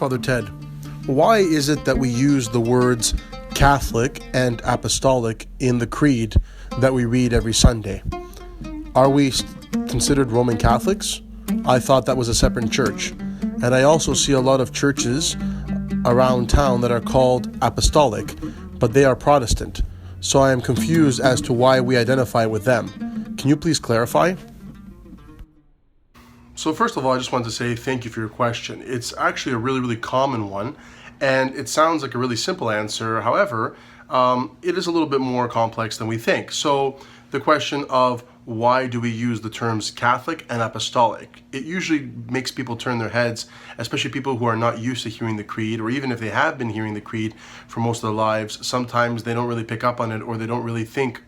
Father Ted. Why is it that we use the words Catholic and Apostolic in the creed that we read every Sunday? Are we considered Roman Catholics? I thought that was a separate church. And I also see a lot of churches around town that are called Apostolic, but they are Protestant. So I am confused as to why we identify with them. Can you please clarify? So first of all, I just wanted to say thank you for your question. It's actually a really common one, and it sounds like a really simple answer. However, it is a little bit more complex than we think. So the question of why do we use the terms Catholic and Apostolic? It usually makes people turn their heads, especially people who are not used to hearing the creed, or even if they have been hearing the creed for most of their lives, sometimes they don't really pick up on it, or they don't really think,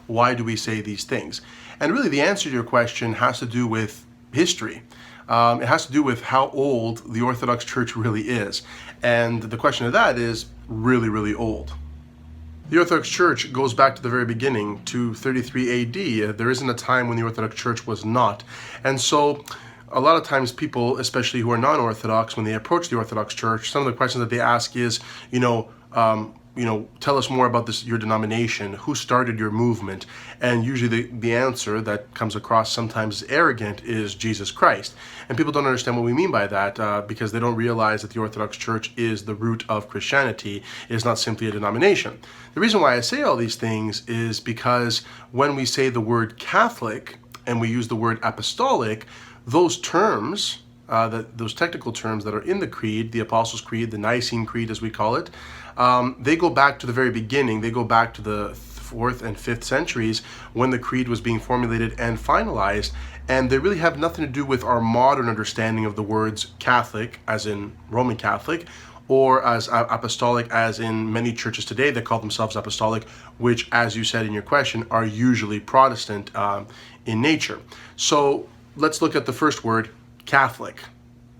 why do we say these things? And really the answer to your question has to do with history. It has to do with how old the Orthodox Church really is. And the question of that is really old. The Orthodox Church goes back to the very beginning, to 33 AD. There isn't a time when the Orthodox Church was not. And so a lot of times people, especially who are non-Orthodox, when they approach the Orthodox Church, some of the questions that they ask is, tell us more about your denomination, who started your movement? And usually the answer that comes across sometimes as arrogant is Jesus Christ. And people don't understand what we mean by that because they don't realize that the Orthodox Church is the root of Christianity. It is not simply a denomination. The reason why I say all these things is because when we say the word Catholic and we use the word Apostolic, those terms, those technical terms that are in the creed, the Apostles' Creed, the Nicene Creed as we call it, they go back to the very beginning. They go back to the 4th and 5th centuries when the creed was being formulated and finalized, and they really have nothing to do with our modern understanding of the words Catholic, as in Roman Catholic, or as Apostolic, as in many churches today that call themselves Apostolic, which, as you said in your question, are usually Protestant in nature. So let's look at the first word, Catholic.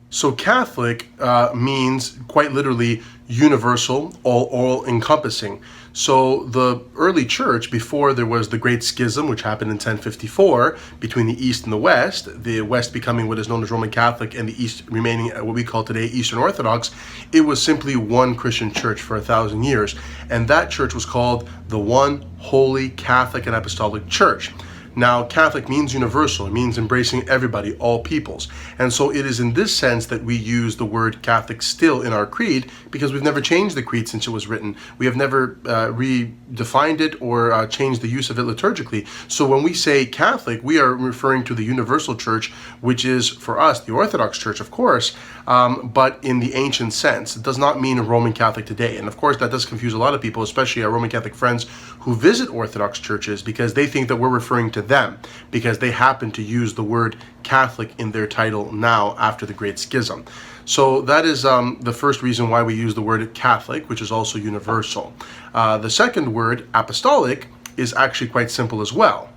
So Catholic means quite literally universal, all-encompassing. So the early church, before there was the Great Schism, which happened in 1054, between the East and the West becoming what is known as Roman Catholic and the East remaining what we call today Eastern Orthodox, it was simply one Christian church for 1,000 years. And that church was called the One Holy Catholic and Apostolic Church. Now, Catholic means universal. It means embracing everybody, all peoples. And so it is in this sense that we use the word Catholic still in our creed, because we've never changed the creed since it was written. We have never redefined it or changed the use of it liturgically. So when we say Catholic, we are referring to the universal church, which is, for us, the Orthodox Church, of course, but in the ancient sense. It does not mean a Roman Catholic today. And of course, that does confuse a lot of people, especially our Roman Catholic friends who visit Orthodox churches, because they think that we're referring to them because they happen to use the word Catholic in their title now after the Great Schism. So that is the first reason why we use the word Catholic, which is also universal. The second word, Apostolic, is actually quite simple as well.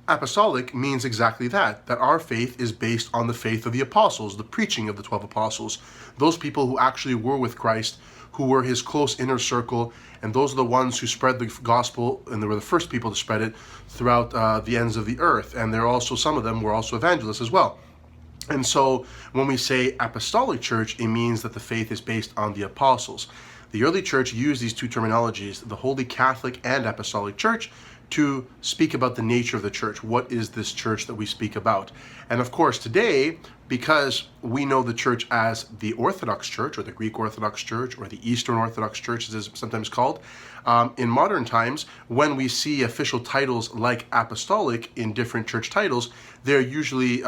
Apostolic means exactly that our faith is based on the faith of the apostles, the preaching of the 12 apostles, those people who actually were with Christ, who were his close inner circle, and those are the ones who spread the gospel, and they were the first people to spread it throughout the ends of the earth. And some of them were also evangelists as well. And so when we say Apostolic Church, it means that the faith is based on the apostles. The early church used these two terminologies, the Holy Catholic and Apostolic Church, to speak about the nature of the church. What is this church that we speak about? And of course, today, because we know the church as the Orthodox Church, or the Greek Orthodox Church, or the Eastern Orthodox Church, as it's sometimes called, in modern times, when we see official titles like Apostolic in different church titles, they're usually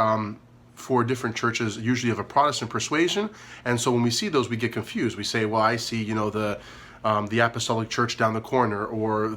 for different churches, usually of a Protestant persuasion. And so when we see those, we get confused. We say, well, I see, the Apostolic Church down the corner, or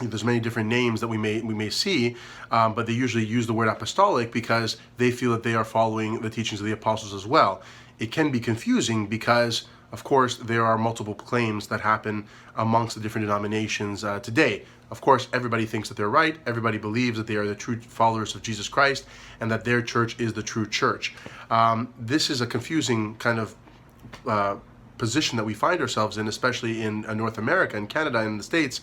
there's many different names that we may see, but they usually use the word apostolic because they feel that they are following the teachings of the apostles as well. It can be confusing because, of course, there are multiple claims that happen amongst the different denominations today. Of course, everybody thinks that they're right. Everybody believes that they are the true followers of Jesus Christ and that their church is the true church. This is a confusing kind of position that we find ourselves in, especially in North America and Canada and the States,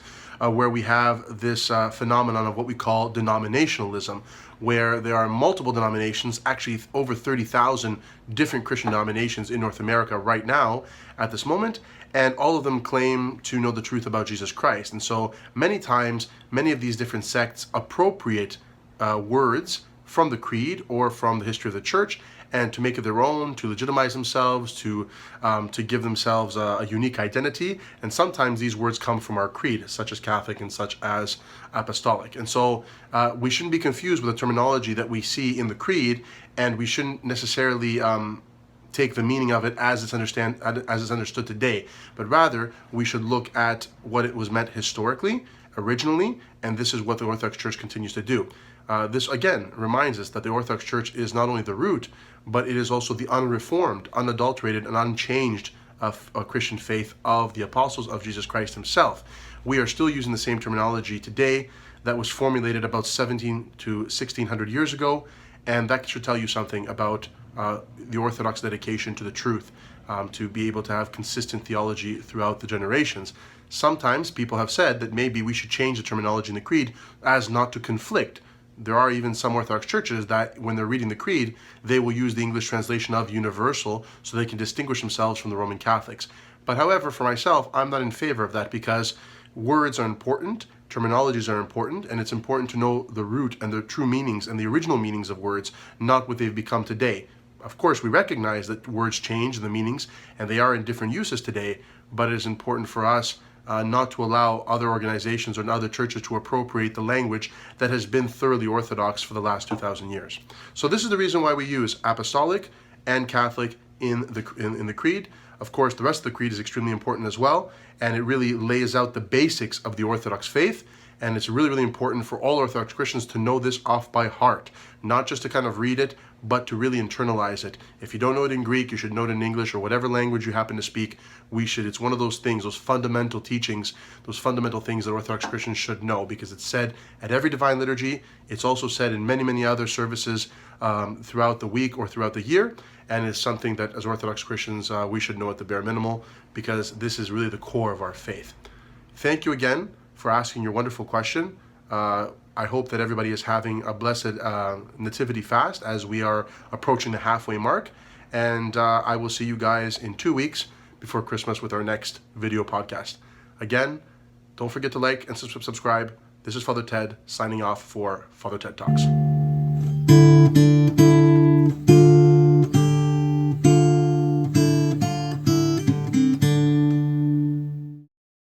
where we have this phenomenon of what we call denominationalism, where there are multiple denominations, actually over 30,000 different Christian denominations in North America right now at this moment, and all of them claim to know the truth about Jesus Christ. And so many times, many of these different sects appropriate words from the creed or from the history of the church, and to make it their own, to legitimize themselves, to give themselves a unique identity. And sometimes these words come from our creed, such as Catholic and such as Apostolic. And so we shouldn't be confused with the terminology that we see in the creed, and we shouldn't necessarily take the meaning of it as it's understood today, but rather we should look at what it was meant historically, originally, and this is what the Orthodox Church continues to do. This again reminds us that the Orthodox Church is not only the root, but it is also the unreformed, unadulterated, and unchanged Christian faith of the apostles of Jesus Christ himself. We are still using the same terminology today that was formulated about 17 to 1600 years ago, and that should tell you something about the Orthodox dedication to the truth, to be able to have consistent theology throughout the generations. Sometimes people have said that maybe we should change the terminology in the creed as not to conflict. There are even some Orthodox churches that when they're reading the creed, they will use the English translation of universal so they can distinguish themselves from the Roman Catholics. But however, for myself, I'm not in favor of that, because words are important, terminologies are important, and it's important to know the root and the true meanings and the original meanings of words, not what they've become today. Of course, we recognize that words change in the meanings, and they are in different uses today, but it is important for us not to allow other organizations or other churches to appropriate the language that has been thoroughly Orthodox for the last 2,000 years. So this is the reason why we use Apostolic and Catholic in the creed. Of course, the rest of the creed is extremely important as well, and it really lays out the basics of the Orthodox faith. And it's really, really important for all Orthodox Christians to know this off by heart, not just to kind of read it, but to really internalize it. If you don't know it in Greek, you should know it in English or whatever language you happen to speak. It's one of those things, those fundamental teachings, those fundamental things that Orthodox Christians should know, because it's said at every divine liturgy. It's also said in many, many other services throughout the week or throughout the year. And it's something that as Orthodox Christians, we should know at the bare minimal, because this is really the core of our faith. Thank you again for asking your wonderful question. I hope that everybody is having a blessed Nativity fast as we are approaching the halfway mark. And I will see you guys in 2 weeks before Christmas with our next video podcast. Again, don't forget to like and subscribe. This is Father Ted signing off for Father TED Talks.